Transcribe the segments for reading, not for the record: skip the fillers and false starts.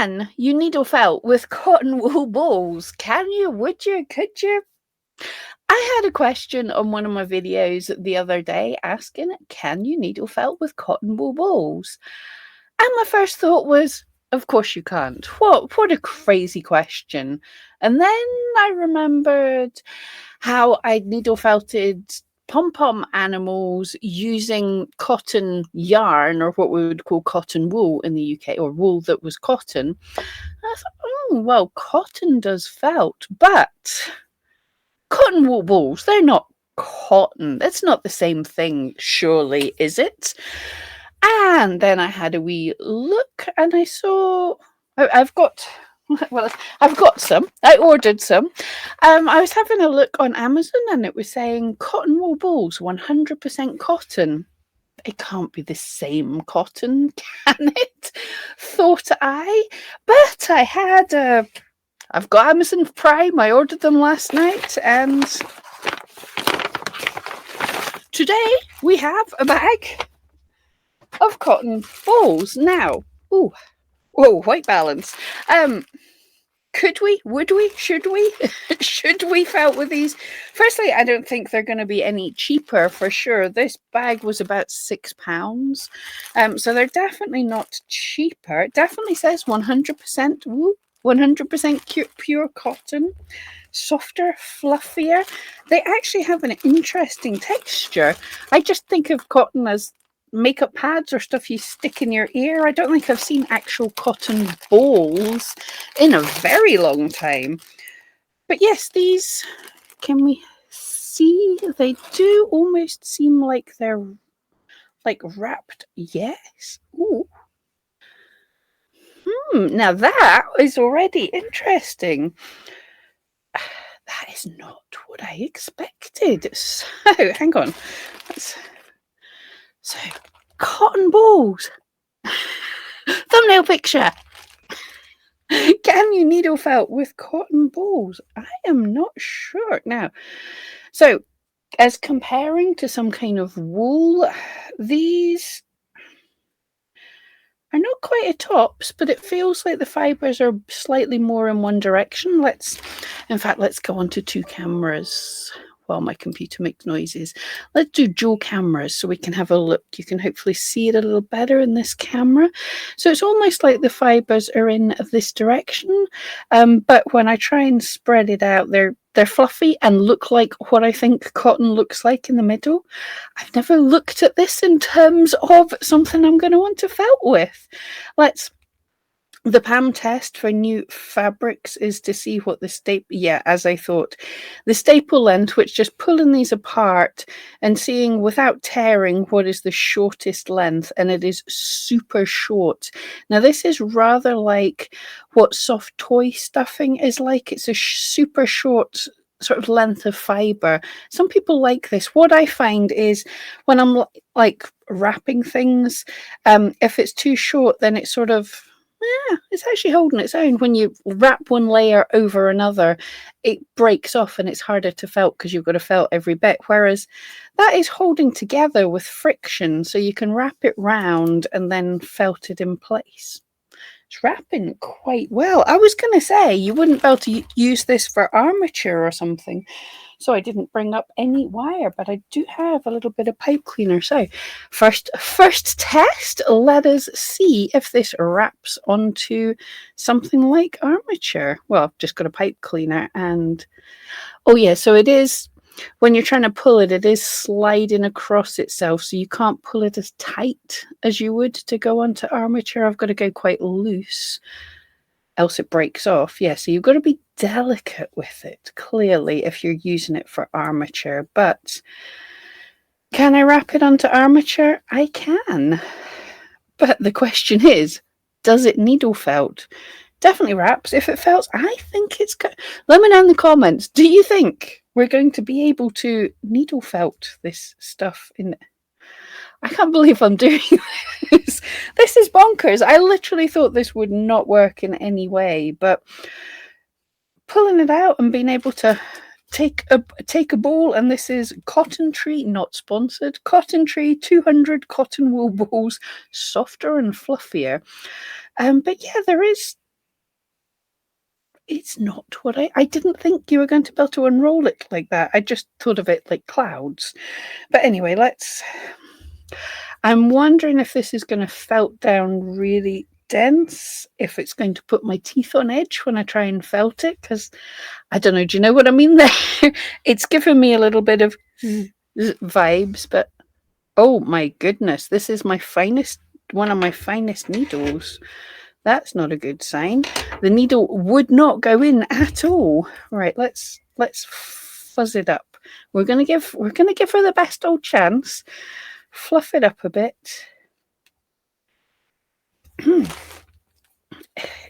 Can you needle felt with cotton wool balls? Can you? Would you? Could you? I had a question on one of my videos the other day asking, can you needle felt with cotton wool balls? And my first thought was, of course you can't. What a crazy question. And then I remembered how I'd needle felted pom-pom animals using cotton yarn, or what we would call cotton wool in the UK, or wool that was cotton. And I thought, oh, well, cotton does felt, but cotton wool balls, they're not cotton. That's not the same thing, surely, is it? And then I had a wee look and I saw I've got I've got some. I ordered some. I was having a look on Amazon and it was saying cotton wool balls, 100% cotton. It can't be the same cotton, can it? Thought I. But I've got Amazon Prime. I ordered them last night and today we have a bag of cotton balls. Now, ooh, whoa, white balance. Could we? Would we? Should we? Should we felt with these? Firstly, I don't think they're going to be any cheaper for sure. This bag was about £6. So they're definitely not cheaper. It definitely says 100% wool, 100% pure cotton, softer, fluffier. They actually have an interesting texture. I just think of cotton as makeup pads or stuff you stick in your ear. I don't think I've seen actual cotton balls in a very long time. But yes, these, can we see? They do almost seem like they're like wrapped. Yes. Ooh. Now that is already interesting. That is not what I expected. So, hang on. So, cotton balls. Thumbnail picture. Can you needle felt with cotton balls? I am not sure. Now, so as comparing to some kind of wool, these are not quite a tops, but it feels like the fibers are slightly more in one direction. In fact, let's go on to two cameras while my computer makes noises. Let's do dual cameras so we can have a look. You can hopefully see it a little better in this camera. So it's almost like the fibers are in this direction, but when I try and spread it out, they're fluffy and look like what I think cotton looks like in the middle. I've never looked at this in terms of something I'm going to want to felt with. The PAM test for new fabrics is to see what the as I thought, the staple length, which just pulling these apart and seeing without tearing what is the shortest length, and it is super short. Now this is rather like what soft toy stuffing is like. It's a super short sort of length of fiber. Some people like this. What I find is when I'm like wrapping things, if it's too short, then it's sort of, it's actually holding its own. When you wrap one layer over another, it breaks off and it's harder to felt because you've got to felt every bit. Whereas that is holding together with friction, so you can wrap it round and then felt it in place. It's wrapping quite well. I was going to say you wouldn't be able to use this for armature or something, so I didn't bring up any wire, but I do have a little bit of pipe cleaner. So first test, let us see if this wraps onto something like armature. Well, I've just got a pipe cleaner and, oh yeah, so it is, when you're trying to pull it, it is sliding across itself, so you can't pull it as tight as you would to go onto armature. I've got to go quite loose, else it breaks off. Yeah, so you've got to be delicate with it, clearly, if you're using it for armature. But can I wrap it onto armature? I can. But the question is, does it needle felt? Definitely wraps. If it felts, I think it's good. Let me know in the comments. Do you think we're going to be able to needle felt this stuff in? I can't believe I'm doing this. This is bonkers. I literally thought this would not work in any way, but pulling it out and being able to take a ball, and this is Cotton Tree, not sponsored. Cotton Tree 200 cotton wool balls, softer and fluffier. But yeah, there is it's not what I didn't think you were going to be able to unroll it like that. I just thought of it like clouds. But anyway, I'm wondering if this is going to felt down really dense, if it's going to put my teeth on edge when I try and felt it, because I don't know, do you know what I mean there? It's given me a little bit of vibes, but oh my goodness, this is one of my finest needles. That's not a good sign. The needle would not go in at all. Right, let's fuzz it up. We're gonna give her the best old chance. Fluff it up a bit.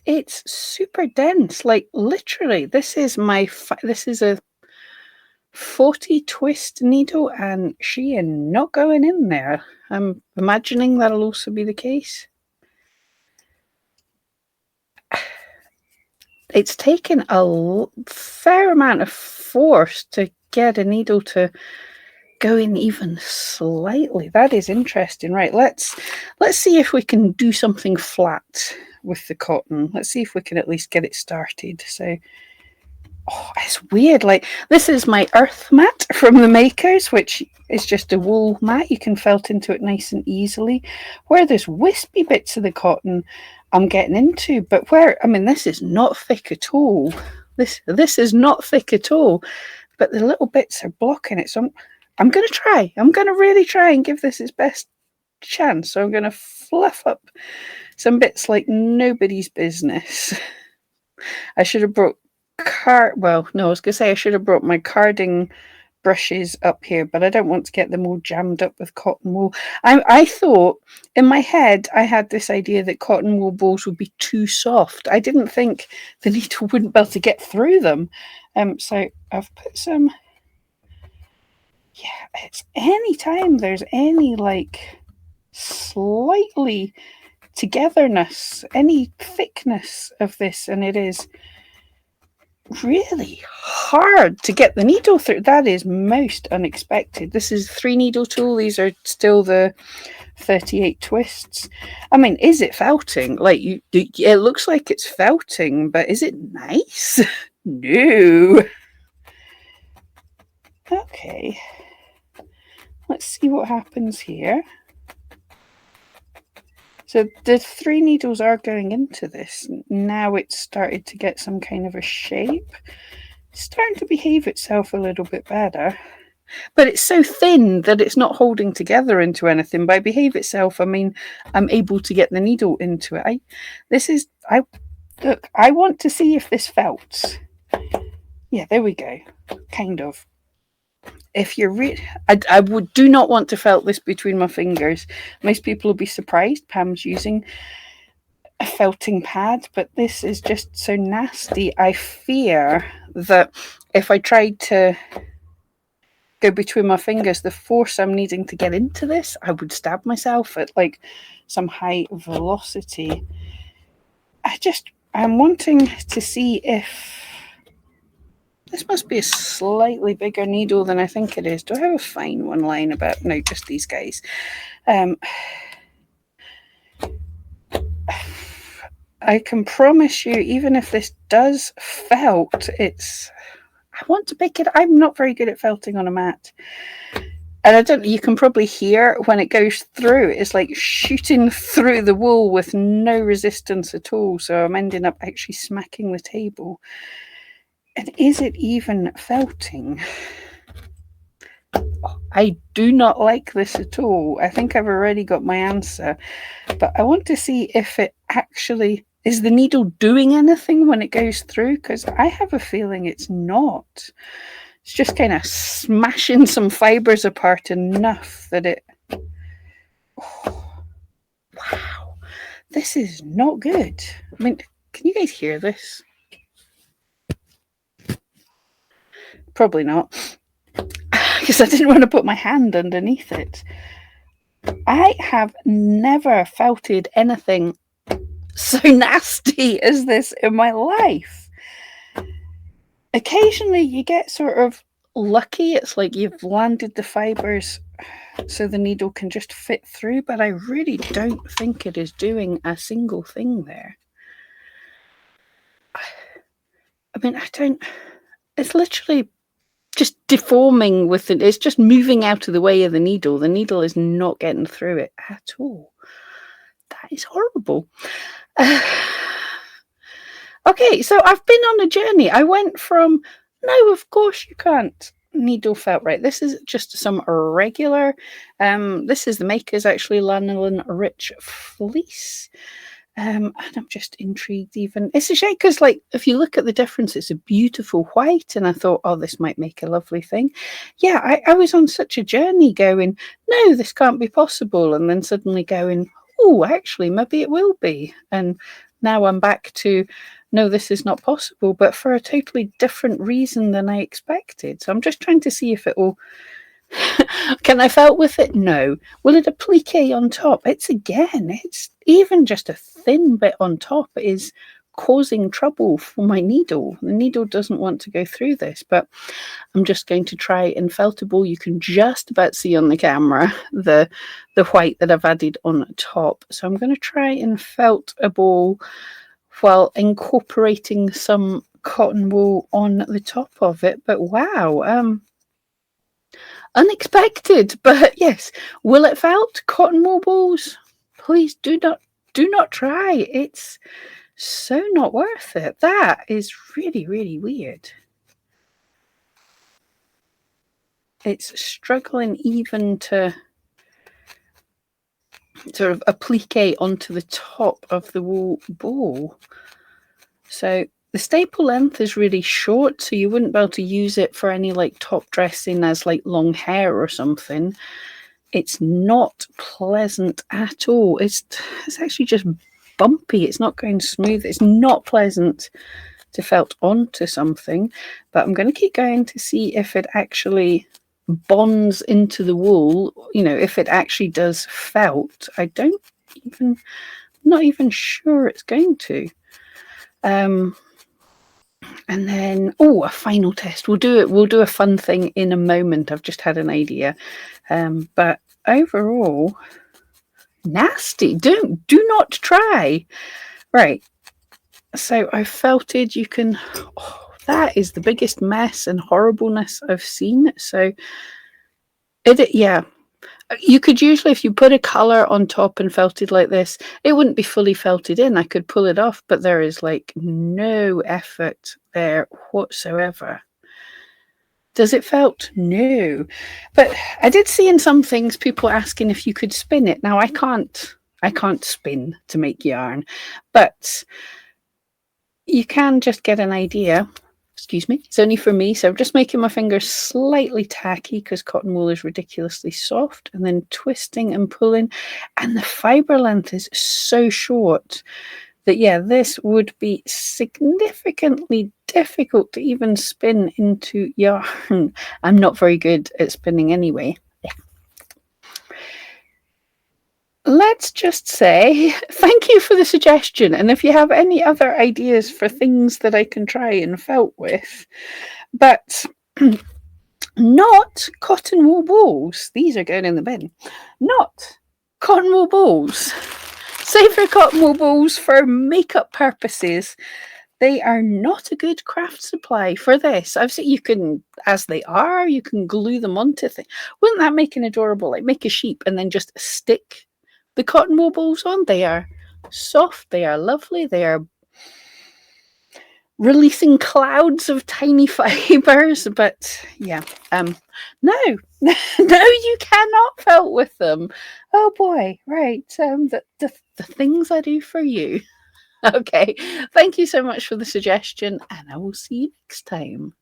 It's super dense. Like literally, this is a 40 twist needle, and she is not going in there. I'm imagining that'll also be the case. It's taken a fair amount of force to get a needle to go in even slightly. That is interesting. Right, let's see if we can do something flat with the cotton. Let's see if we can at least get it started. So, oh, it's weird. Like, this is my earth mat from the Makers, which is just a wool mat. You can felt into it nice and easily. Where there's wispy bits of the cotton, I'm getting into, but this is not thick at all. This is not thick at all, but the little bits are blocking it. So I'm going to try. I'm going to really try and give this its best chance. So I'm going to fluff up some bits like nobody's business. I should have brought I was going to say I should have brought my carding brushes up here, but I don't want to get them all jammed up with cotton wool. I thought in my head I had this idea that cotton wool balls would be too soft. I didn't think the needle wouldn't be able to get through them. So I've put some. Yeah, it's any time there's any like slightly togetherness, any thickness of this, and it is really hard to get the needle through. That is most unexpected. This is 3 needle tool. These are still the 38 twists. I mean, is it felting? Like, it looks like it's felting, but is it nice? No. Okay. Let's see what happens here. So the 3 needles are going into this. Now it's started to get some kind of a shape. It's starting to behave itself a little bit better. But it's so thin that it's not holding together into anything. By behave itself, I mean I'm able to get the needle into it. I want to see if this felts. Yeah, there we go. Kind of. If you're I do not want to felt this between my fingers. Most people will be surprised Pam's using a felting pad, but this is just so nasty. I fear that if I tried to go between my fingers, the force I'm needing to get into this, I would stab myself at like some high velocity. I'm wanting to see if this must be a slightly bigger needle than I think it is. Do I have a fine one lying about? No, just these guys. I can promise you, even if this does felt, I want to pick it. I'm not very good at felting on a mat. And you can probably hear when it goes through, it's like shooting through the wool with no resistance at all. So I'm ending up actually smacking the table. And is it even felting? I do not like this at all. I think I've already got my answer. But I want to see if it actually... Is the needle doing anything when it goes through? Because I have a feeling it's not. It's just kind of smashing some fibres apart enough that it... Oh, wow. This is not good. I mean, can you guys hear this? Probably not, because I didn't want to put my hand underneath it. I have never felted anything so nasty as this in my life. Occasionally you get sort of lucky. It's like you've landed the fibres so the needle can just fit through, but I really don't think it is doing a single thing there. mean, it's literally just deforming with it. It's just moving out of the way of the needle. The needle is not getting through it at all. That is horrible. Okay, so I've been on a journey. I went from, no, of course you can't needle felt, right? This is just some regular, this is the Maker's actually lanolin rich fleece. And I'm just intrigued even. It's a shame because, like, if you look at the difference, it's a beautiful white. And I thought, oh, this might make a lovely thing. Yeah, I was on such a journey going, no, this can't be possible. And then suddenly going, oh, actually, maybe it will be. And now I'm back to, no, this is not possible, but for a totally different reason than I expected. So I'm just trying to see if it will. Can I felt with it? No. Will it applique on top? It's even just a thin bit on top is causing trouble for my needle. The needle doesn't want to go through this, but I'm just going to try Infeltable. You can just about see on the camera the white that I've added on top. So I'm going to try Infeltable while incorporating some cotton wool on the top of it. But wow, unexpected, but yes. Will it felt? Cotton wool balls? Please do not try. It's so not worth it. That is really, really weird. It's struggling even to sort of applique onto the top of the wool ball. So the staple length is really short, so you wouldn't be able to use it for any like top dressing as like long hair or something. It's not pleasant at all. It's actually just bumpy. It's not going smooth. It's not pleasant to felt onto something. But I'm going to keep going to see if it actually bonds into the wool. You know, if it actually does felt. Not even sure it's going to. And then, a final test. We'll do a fun thing in a moment. I've just had an idea. But overall, nasty. Do not try. Right. So I felted. You can. Oh, that is the biggest mess and horribleness I've seen. So yeah. You could usually, if you put a colour on top and felted like this, it wouldn't be fully felted in. I could pull it off, but there is like no effort there whatsoever. Does it felt? No. But I did see in some things people asking if you could spin it. Now I can't spin to make yarn, but you can just get an idea. Excuse me, it's only for me, so I'm just making my fingers slightly tacky because cotton wool is ridiculously soft, and then twisting and pulling, and the fibre length is so short that, yeah, this would be significantly difficult to even spin into yarn. I'm not very good at spinning anyway. Yeah. Let's just say thank you for the suggestion. And if you have any other ideas for things that I can try and felt with, but not cotton wool balls. These are going in the bin. Not cotton wool balls. Save your cotton wool balls for makeup purposes. They are not a good craft supply for this. I've seen you can, as they are, you can glue them onto things. Wouldn't that make an adorable, like make a sheep and then just stick the cotton wool balls on? They are soft, they are lovely, they are releasing clouds of tiny fibers, but yeah, no, you cannot felt with them. Oh boy, right, the things I do for you. Okay, thank you so much for the suggestion, and I will see you next time.